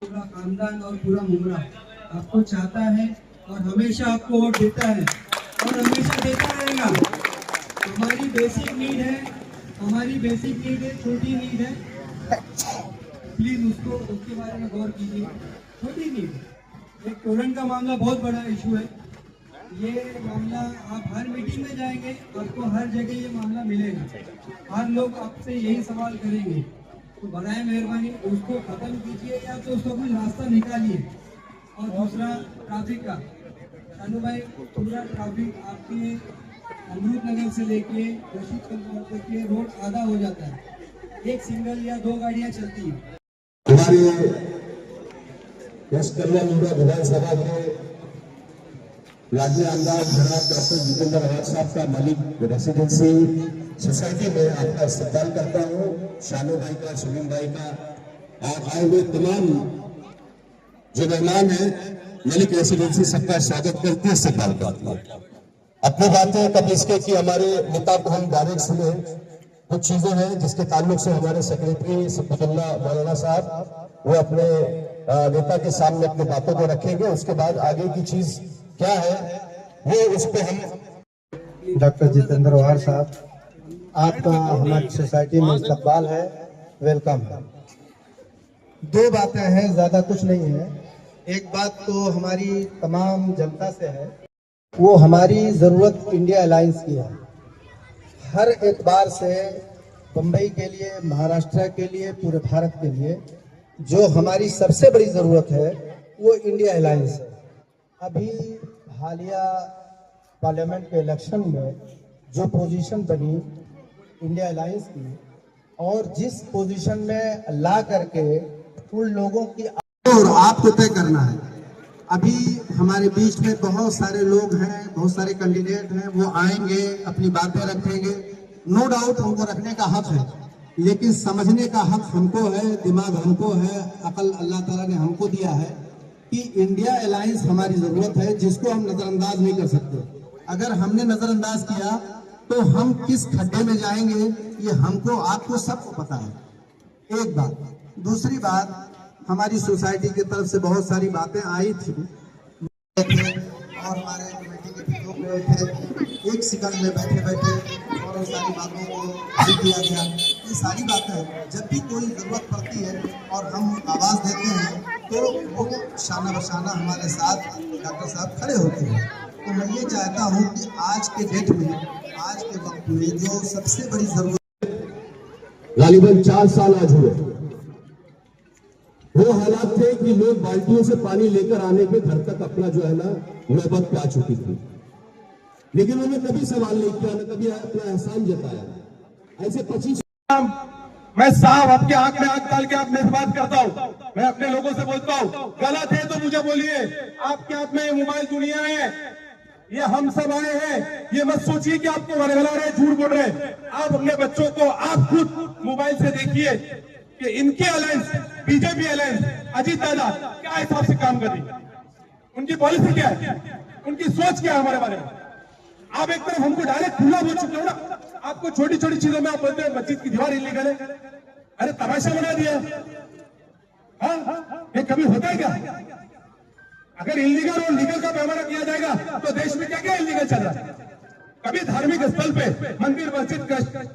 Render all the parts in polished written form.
पूरा खानदान और पूरा मुमरा आपको चाहता है और हमेशा आपको वोट देता है और हमेशा देता रहेगा। हमारी बेसिक नीड है, छोटी नीड है, प्लीज उसके बारे में गौर कीजिए। छोटी नीड, एक टोरेंट का मामला बहुत बड़ा इशू है। ये मामला आप हर मीटिंग में जाएंगे, आपको हर जगह ये मामला मिलेगा। हर लोग आपसे यही सवाल करेंगे, तो बनाए मेहरबानी उसको खत्म कीजिए या तो उसको कोई रास्ता निकालिए। और दूसरा ट्रैफिक का, शानू भाई, पूरा ट्रैफिक आपके अमरूद नगर से लेके रशीद तक के रोड आधा हो जाता है, एक सिंगल या दो गाड़ियां चलती है। हमारे विधानसभा के राज्य आमदार जनाब डॉक्टर जितेंद्र अवार साहब का मलिक रेसिडेंसी सोसाइटी में आपका इस्तेमाल करता हूँ। शानू भाई का, सुनील भाई का और आए हुए तमाम जो मेहमान हैं मलिक रेसिडेंसी सबका स्वागत करते हैं, इस्तेमाल करते हैं। अपनी बातें कब इसके कि हमारे नेता को हम डायरेक्ट सुने, कुछ चीजें हैं जिसके ताल्लुक से हमारे सेक्रेटरी सब्बतुल्लाह मौलाना साहब वो अपने नेता के सामने अपनी बातों को रखेंगे। उसके बाद आगे की चीज क्या है वो उस पर हम डॉक्टर जितेंद्र अवार साहब, आपका हमारी सोसाइटी में इस्तकबाल है, वेलकम है। दो बातें हैं, ज्यादा कुछ नहीं है। एक बात तो हमारी तमाम जनता से है, वो हमारी जरूरत इंडिया अलायंस की है। हर एतबार से बम्बई के लिए, महाराष्ट्र के लिए, पूरे भारत के लिए जो हमारी सबसे बड़ी जरूरत है वो इंडिया अलायंस है। अभी हालिया पार्लियामेंट के इलेक्शन में जो पोजीशन बनी इंडिया अलायंस की, और जिस पोजीशन में ला करके उन लोगों की और आपको तय करना है। अभी हमारे बीच में बहुत सारे लोग हैं, बहुत सारे कैंडिडेट हैं, वो आएंगे, अपनी बातें रखेंगे, नो डाउट उनको रखने का हक है, लेकिन समझने का हक हमको है, दिमाग हमको है, अकल अल्लाह ताला ने हमको दिया है कि इंडिया अलायंस हमारी जरूरत है, जिसको हम नजरअंदाज नहीं कर सकते। अगर हमने नजरअंदाज किया तो हम किस खड्डे में जाएंगे ये हमको, आपको, सबको पता है। एक बात। दूसरी बात, हमारी सोसाइटी की तरफ से बहुत सारी बातें आई थी और हमारे कमेटी के भी लोग गए थे, एक सेकंड में बैठे बैठे और सारी बातों को लिख दिया गया। ये सारी बातें जब भी कोई जरूरत पड़ती है और हम आवाज देते हैं तो वो शाना बशाना हमारे साथ डॉक्टर साहब खड़े होते हैं। तो मैं ये चाहता हूँ कि आज के डेट में, आज के वक्त में जो सबसे बड़ी जरूरत, गालिबन 4 साल आज हुए, वो हालात थे कि लोग बाल्टियों से पानी लेकर आने के घर तक अपना जो है ना नौबत पे आ चुकी थी, लेकिन उन्होंने कभी सवाल नहीं किया, न कभी अपना एहसान जताया। ऐसे 25 मैं साहब आपके आंख में आंख डाल के आपने बात करता हूँ, मैं अपने लोगों से बोलता हूँ, गलत है तो मुझे बोलिए। आपके हाथ में मोबाइल दुनिया है, ये हम सब आए हैं, ये मत सोचिए कि आपको वरगला रहे, झूठ बोल रहे। आप अपने बच्चों को आप खुद मोबाइल से देखिए कि इनके अलायंस, बीजेपी अलायंस, अजीत दादा क्या हिसाब से काम कर रही, उनकी पॉलिसी क्या है, उनकी सोच क्या है हमारे बारे में। आप एक तरफ हमको डायरेक्ट खुला बोल चुके हो ना, आपको छोटी छोटी चीजों में आप बोलते हैं मस्जिद की दीवार इलीगल है, अरे तमाशा बना दिया। हाँ, ये कभी होता है क्या? अगर इलीगल और लीगल का पैमाना किया जाएगा तो देश में क्या क्या इलीगल चल रहा है? कभी धार्मिक स्थल पे, मंदिर, मस्जिद,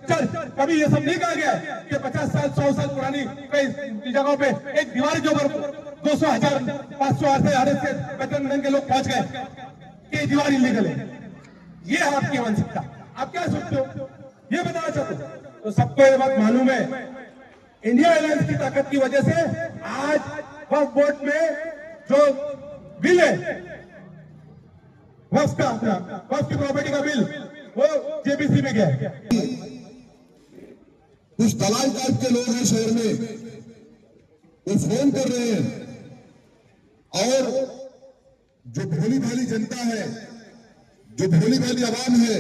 चर्च, कभी ये सब नहीं कहा गया कि 50 साल 100 साल पुरानी कई जगहों पे एक दीवार के ऊपर 200, 1000, 500 से बचन के लोग पहुंच गए कि दीवार इलीगल है। ये है आपकी मानसिकता। आप क्या सोचते हो, ये बताना चाहते हो? तो सबको ये बात मालूम है, इंडिया अलायंस की ताकत की वजह से आज वक्फ बोर्ड में जो बिल है, वक्फ की प्रॉपर्टी का बिल, वो जेपीसी में गया है। कुछ दलाल टाइप के लोग हैं शहर में, वो फोन कर रहे हैं और जो भोली भाली जनता है, जो भोली भाली आवाम है,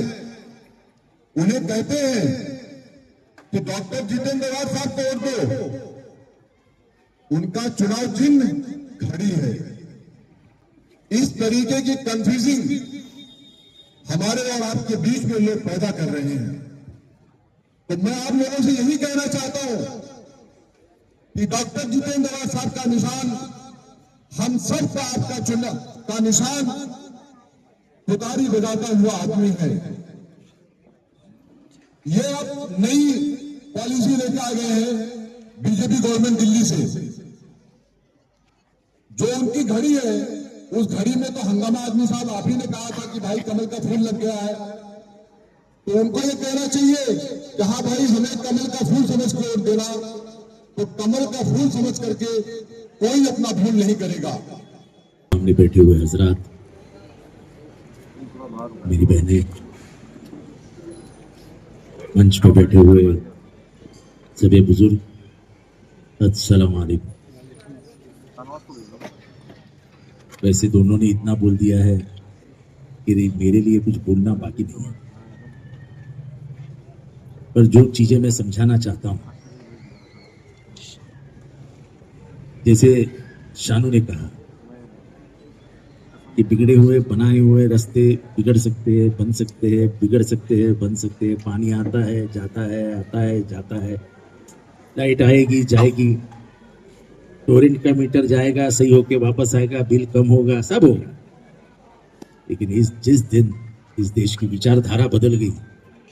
उन्हें कहते हैं कि डॉक्टर जितेंद्र अवार साहब को वोट दो, उनका चुनाव चिन्ह घड़ी है। इस तरीके की कंफ्यूजिंग हमारे और आपके बीच में लोग पैदा कर रहे हैं। तो मैं आप लोगों से यही कहना चाहता हूं कि डॉक्टर जितेंद्र अवार साहब का निशान हम सब का आपका चुनाव का निशान पुकारी बजाता हुआ आदमी है। ये अब नई पॉलिसी लेके आ गए हैं बीजेपी गवर्नमेंट दिल्ली से। जो उनकी घड़ी है, उस घड़ी में तो हंगामा आदमी साहब आप ही ने कहा था कि भाई कमल का फूल लग गया है, तो उनको ये कहना चाहिए कि हाँ भाई हमें कमल का फूल समझ के वोट देना, तो कमल का फूल समझ करके कोई अपना भूल नहीं करेगा। सामने बैठे हुए हजरात, मेरी बहनें, मंच पर बैठे हुए सभी बुजुर्ग, अस्सलाम वालेकुम। वैसे दोनों ने इतना बोल दिया है कि मेरे लिए कुछ बोलना बाकी नहीं है, पर जो चीजें मैं समझाना चाहता हूं, जैसे शानू ने कहा कि बिगड़े हुए बनाए हुए रास्ते बिगड़ सकते हैं, बन सकते हैं, बिगड़ सकते हैं, बन सकते हैं। पानी आता है, जाता है, आता है, जाता है, लाइट आएगी, जाएगी, टोरेंट का मीटर जाएगा, सही होके वापस आएगा, बिल कम होगा, सब होगा। लेकिन जिस दिन इस देश की विचारधारा बदल गई,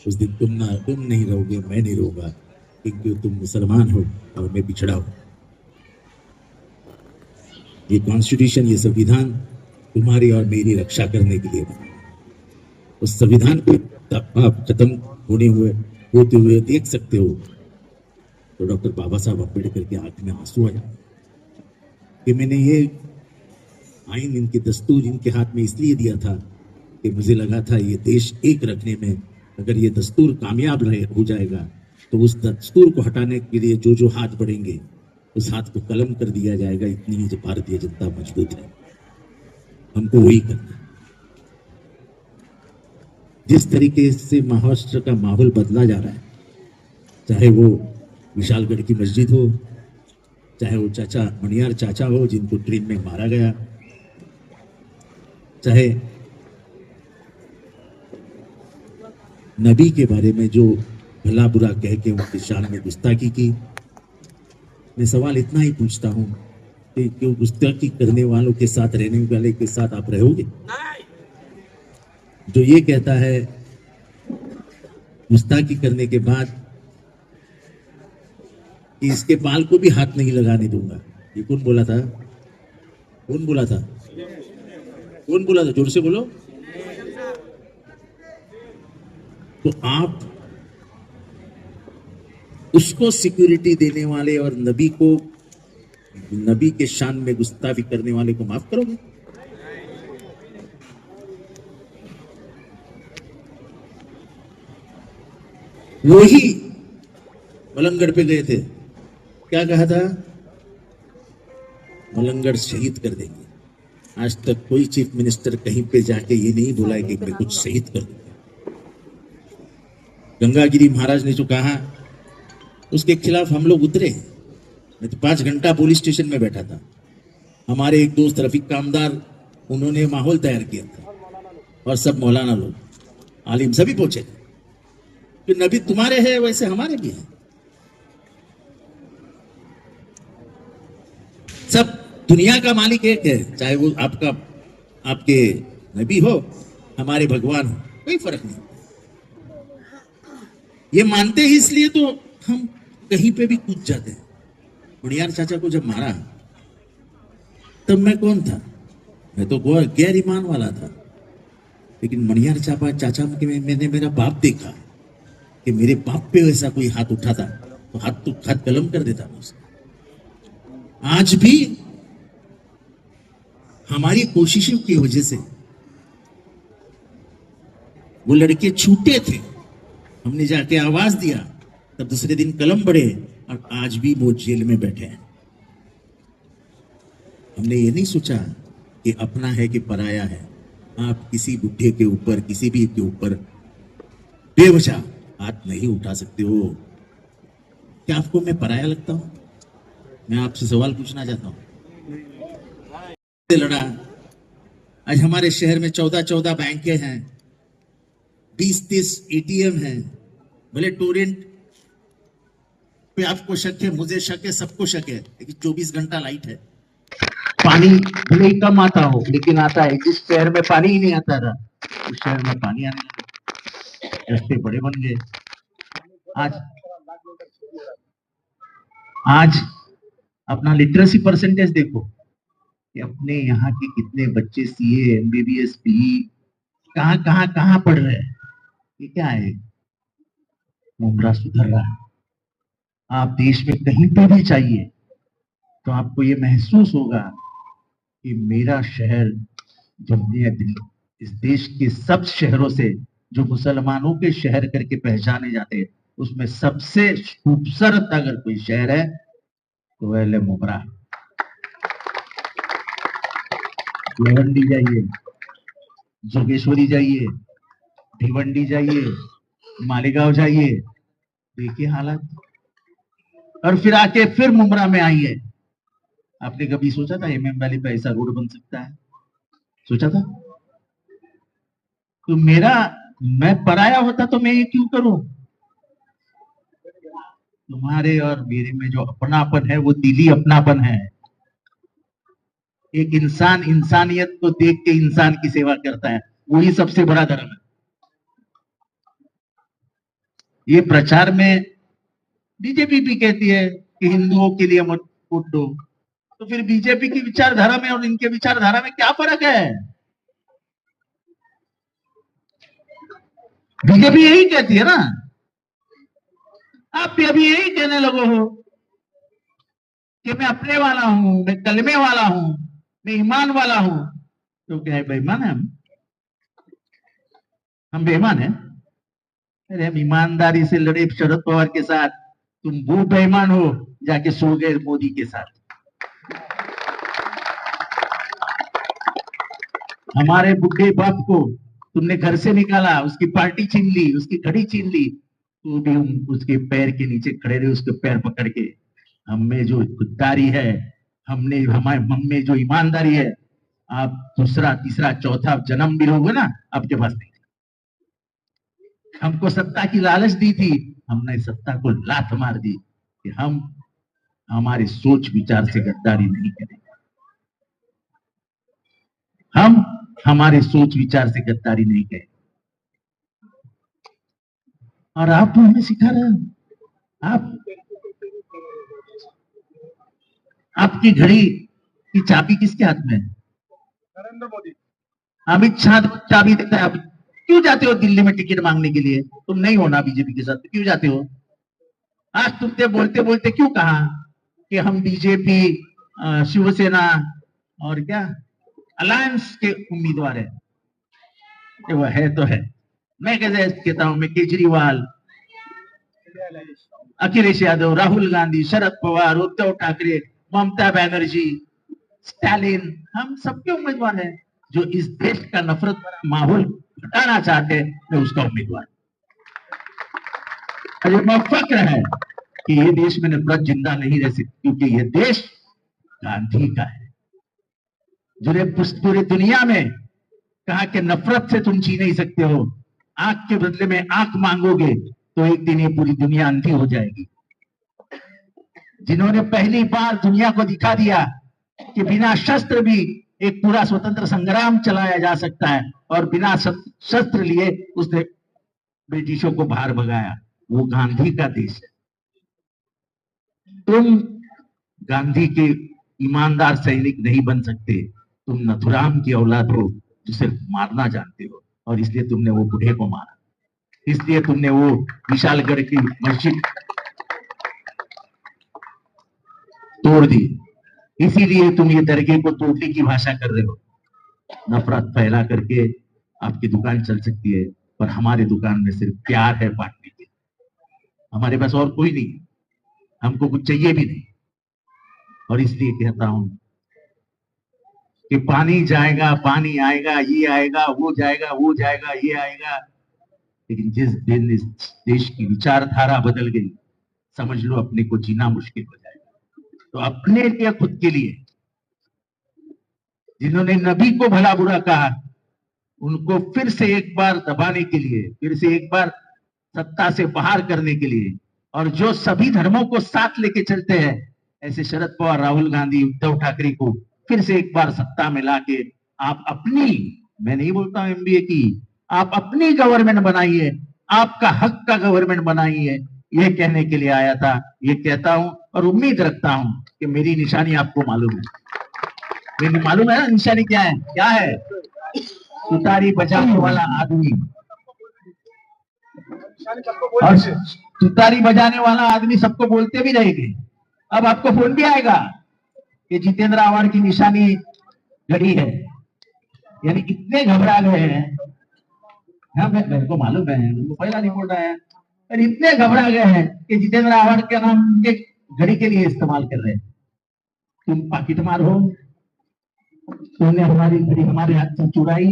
उस दिन तुम नहीं रहोगे, मैं नहीं रहूंगा, क्योंकि तुम मुसलमान हो और मैं पिछड़ा हूं। ये कॉन्स्टिट्यूशन, ये संविधान तुम्हारी और मेरी रक्षा करने के लिए बना। उस संविधान को आप खत्म होते हुए देख सकते हो तो डॉक्टर बाबा साहब अम्बेडकर के आंख में आंसू आ जाते कि मैंने ये आइन, इनके दस्तूर इनके हाथ में इसलिए दिया था कि मुझे लगा था ये देश एक रखने में अगर ये दस्तूर कामयाब हो जाएगा तो उस दस्तूर को हटाने के लिए जो हाथ बढ़ेंगे उस हाथ को कलम कर दिया जाएगा। इतनी ही जो भारतीय जनता मजबूत है, हमको वही करना। जिस तरीके से महाराष्ट्र का माहौल बदला जा रहा है, चाहे वो विशालगढ़ की मस्जिद हो, चाहे वो चाचा मणियार चाचा हो जिनको ट्रेन में मारा गया, चाहे नबी के बारे में जो भला बुरा कह के उनकी शान में गुस्ताखी की। मैं सवाल इतना ही पूछता हूं कि क्यों गुस्ताखी करने वालों के साथ, रहने वाले के साथ आप रहोगे? जो ये कहता है गुस्ताखी करने के बाद कि इसके बाल को भी हाथ नहीं लगाने दूंगा, ये कौन बोला था? कौन बोला था? कौन बोला था? जोर से बोलो। तो आप उसको सिक्योरिटी देने वाले और नबी के शान में गुस्ताखी करने वाले को माफ करोगे? वो ही मलंगड़ पे गए थे, क्या कहा था? मलंगड़ शहीद कर देंगे। आज तक कोई चीफ मिनिस्टर कहीं पे जाके ये नहीं बोला है कि मैं कुछ शहीद कर दूंगा। गंगागिरी महाराज ने जो कहा उसके खिलाफ हम लोग उतरे। मैं तो 5 घंटा पुलिस स्टेशन में बैठा था। हमारे एक दोस्त रफीक कामदार, उन्होंने माहौल तैयार किया था और सब मौलाना लोग, आलिम सभी पहुंचे कि नबी तुम्हारे हैं वैसे हमारे भी हैं। सब दुनिया का मालिक एक है, चाहे वो आपके नबी हो, हमारे भगवान हो, कोई फर्क नहीं। ये मानते ही इसलिए तो हम कहीं पे भी कूद जाते हैं। मणियार चाचा को जब मारा तब मैं कौन था? मैं तो गैर ईमान वाला था। लेकिन मणियार चाचा के मैंने मेरा बाप देखा कि मेरे बाप पे वैसा कोई हाथ उठाता तो हाथ कलम कर देता मैं उसको। आज भी हमारी कोशिशों की वजह से वो लड़के छूटे थे, हमने जाके आवाज दिया, तब दूसरे दिन कलम बढ़े और आज भी वो जेल में बैठे हैं। हमने ये नहीं सोचा कि अपना है कि पराया है। आप किसी बुढ़े के ऊपर, किसी भी के ऊपर बेवजह हाथ नहीं उठा सकते हो। क्या आपको मैं पराया लगता हूं? मैं आपसे सवाल पूछना चाहता हूं। लड़ा, आज हमारे शहर में 14 बैंकें हैं, 20-30 एटीएम हैं। भले टोरेंट पे आपको शक है, मुझे शक है, सबको शक है, लेकिन 24 घंटा लाइट है, पानी भले ही कम आता हो लेकिन आता है। जिस शहर में पानी ही नहीं आता था उस शहर में पानी आने लगा, रास्ते बड़े बन गए। आज अपना लिटरेसी परसेंटेज देखो कि अपने यहाँ के कितने बच्चे सीए, एमबीबीएस, पीई कहाँ पढ़ रहे हैं। ये क्या है? मुमरा सुधर रहा है। आप देश में कहीं पे भी चाहिए तो आपको ये महसूस होगा कि मेरा शहर दुनिया इस देश के सब शहरों से जो मुसलमानों के शहर करके पहचाने जाते हैं उसमें सबसे खूबसूरत अगर कोई शहर है तो वह है मुमरा। भिवंडी जाइए, जोगेश्वरी जाइए, भिवंडी जाइए, मालेगांव जाइए, देखिए हालत। और फिर आके फिर मुमरा में आइए। आपने कभी सोचा था एमएम वैली पे ऐसा रोड बन सकता है? सोचा था? तो मैं पराया होता तो मैं ये क्यों करूं? तुम्हारे और मेरे में जो अपनापन है वो दिली अपनापन है। एक इंसान इंसानियत को देख के इंसान की सेवा करता है, वही सबसे बड़ा धर्म है। ये प्रचार में बीजेपी भी कहती है कि हिंदुओं के लिए मत वोट दो, तो फिर बीजेपी की विचारधारा में और इनके विचारधारा में क्या फर्क है? बीजेपी यही कहती है ना, आप भी अभी यही कहने लगो हो कि मैं अपने वाला हूं, मैं कलमे वाला हूं, मैं ईमान वाला हूं। तो क्या है, बेईमान है हम बेईमान है? अरे हम ईमानदारी से लड़े शरद पवार के साथ, तुम वो बेईमान हो जाके सो गए मोदी के साथ। हमारे बुढ़े बाप को तुमने घर से निकाला, उसकी पार्टी छीन ली, उसकी घड़ी छीन ली, तो भी हम उसके पैर के नीचे खड़े रहे, उसके पैर पकड़ के। हम में जो खुददारी है, हमारे मन में जो ईमानदारी है, आप दूसरा तीसरा चौथा जन्म भी लोगे ना, आपके पास नहीं। हमको सत्ता की लालच दी थी, हमने सत्ता को लात मार दी कि हम हमारे सोच विचार से गद्दारी नहीं करेंगे। हम हमारे सोच विचार से गद्दारी नहीं करेंगे। और आप तो हमें सिखा रहे हो। आपकी घड़ी की चाबी किसके हाथ में है? नरेंद्र मोदी। अमित शाह चाबी देता है। आप क्यों जाते हो दिल्ली में टिकट मांगने के लिए? तुम नहीं हो ना बीजेपी के साथ, तो क्यों जाते हो? आज तुमने बोलते बोलते क्यों कहा कि हम बीजेपी, शिवसेना और क्या अलायंस के उम्मीदवार है? वो है तो है। मैं कैसे कहता हूं, मैं केजरीवाल, अखिलेश यादव, राहुल गांधी, शरद पवार, उद्धव ठाकरे, ममता बनर्जी, स्टालिन, हम सबके उम्मीदवार हैं। जो इस देश का नफरत भरा माहौल हटाना चाहते हैं, मैं उसका उम्मीदवार। मैं फक्र है कि ये देश में नफरत जिंदा नहीं रह सकती, क्योंकि ये देश गांधी का है, जो पूरी दुनिया में कहा कि नफरत से तुम जी नहीं सकते हो, आंख के बदले में आंख मांगोगे तो एक दिन ये पूरी दुनिया अंधी हो जाएगी। जिन्होंने पहली बार दुनिया को दिखा दिया कि बिना शस्त्र भी एक पूरा स्वतंत्र संग्राम चलाया जा सकता है, और बिना शस्त्र लिए उसने ब्रिटिशों को बाहर भगाया, वो गांधी का देश है। तुम गांधी के ईमानदार सैनिक नहीं बन सकते, तुम नथुराम की औलाद हो जो सिर्फ मारना जानते हो, और इसलिए तुमने वो बूढ़े को मारा, इसलिए तुमने वो विशालगढ़ की मस्जिद तोड़ दी, इसीलिए तुम ये दरगाह को तोड़ने की भाषा कर रहे हो। नफरत फैला करके आपकी दुकान चल सकती है, पर हमारे दुकान में सिर्फ प्यार है बांटने के। हमारे पास और कोई नहीं, हमको कुछ चाहिए भी नहीं। और इसलिए कहता हूं कि पानी जाएगा, पानी आएगा, ये आएगा, वो जाएगा, वो जाएगा, ये आएगा, लेकिन जिस दिन इस देश की विचारधारा बदल गई, समझ लो अपने को जीना मुश्किल हो जाएगा। तो अपने लिए, खुद के लिए, जिन्होंने नबी को भला बुरा कहा, उनको फिर से एक बार दबाने के लिए, फिर से एक बार सत्ता से बाहर करने के लिए, और जो सभी धर्मों को साथ लेके चलते हैं, ऐसे शरद पवार, राहुल गांधी, उद्धव ठाकरे को फिर से एक बार सत्ता में लाके आप अपनी, मैं नहीं बोलता हूं एमबीए की, आप अपनी गवर्नमेंट बनाइए, आपका हक का गवर्नमेंट बनाइए, ये कहने के लिए आया था। ये कहता हूं और उम्मीद रखता हूं कि मेरी निशानी आपको मालूम है। मेरी मालूम है ना निशानी क्या है? क्या है? तुतारी बजाने वाला आदमी। और तुतारी बजाने वाला आदमी सबको बोलते भी रहेंगे। अब आपको फोन भी आएगा कि जितेंद्र आव्हाड की निशानी घड़ी है, यानी इतने घबरा गए हैं। हाँ, मेरे को मालूम है, मेरे पहला रिपोर्ट आया, पर इतने घबरा गए हैं कि जितेंद्र आव्हाड के नाम के घड़ी के लिए इस्तेमाल कर रहे हैं। तुम पाकिट मार हो, तुमने हमारी घड़ी हमारे हाथ से चुराई,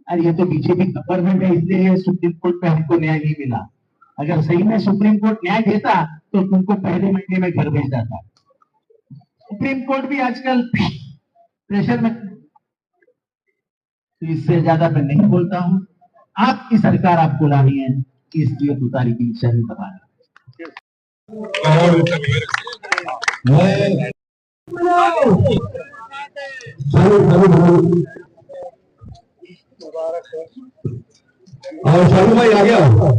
और ये तो बीजेपी गवर्नमेंट है, इसलिए सुप्रीम कोर्ट में हमको न्याय नहीं मिला। अगर सही में सुप्रीम कोर्ट न्याय देता तो तुमको पहले महीने में घर भेज जाता। सुप्रीम कोर्ट भी आजकल प्रेशर में। तो इससे ज्यादा मैं नहीं बोलता हूं। आपकी सरकार आपको लानी है, इसलिए तुतारी की निशानी दबाना। और शानू भाई आ गया।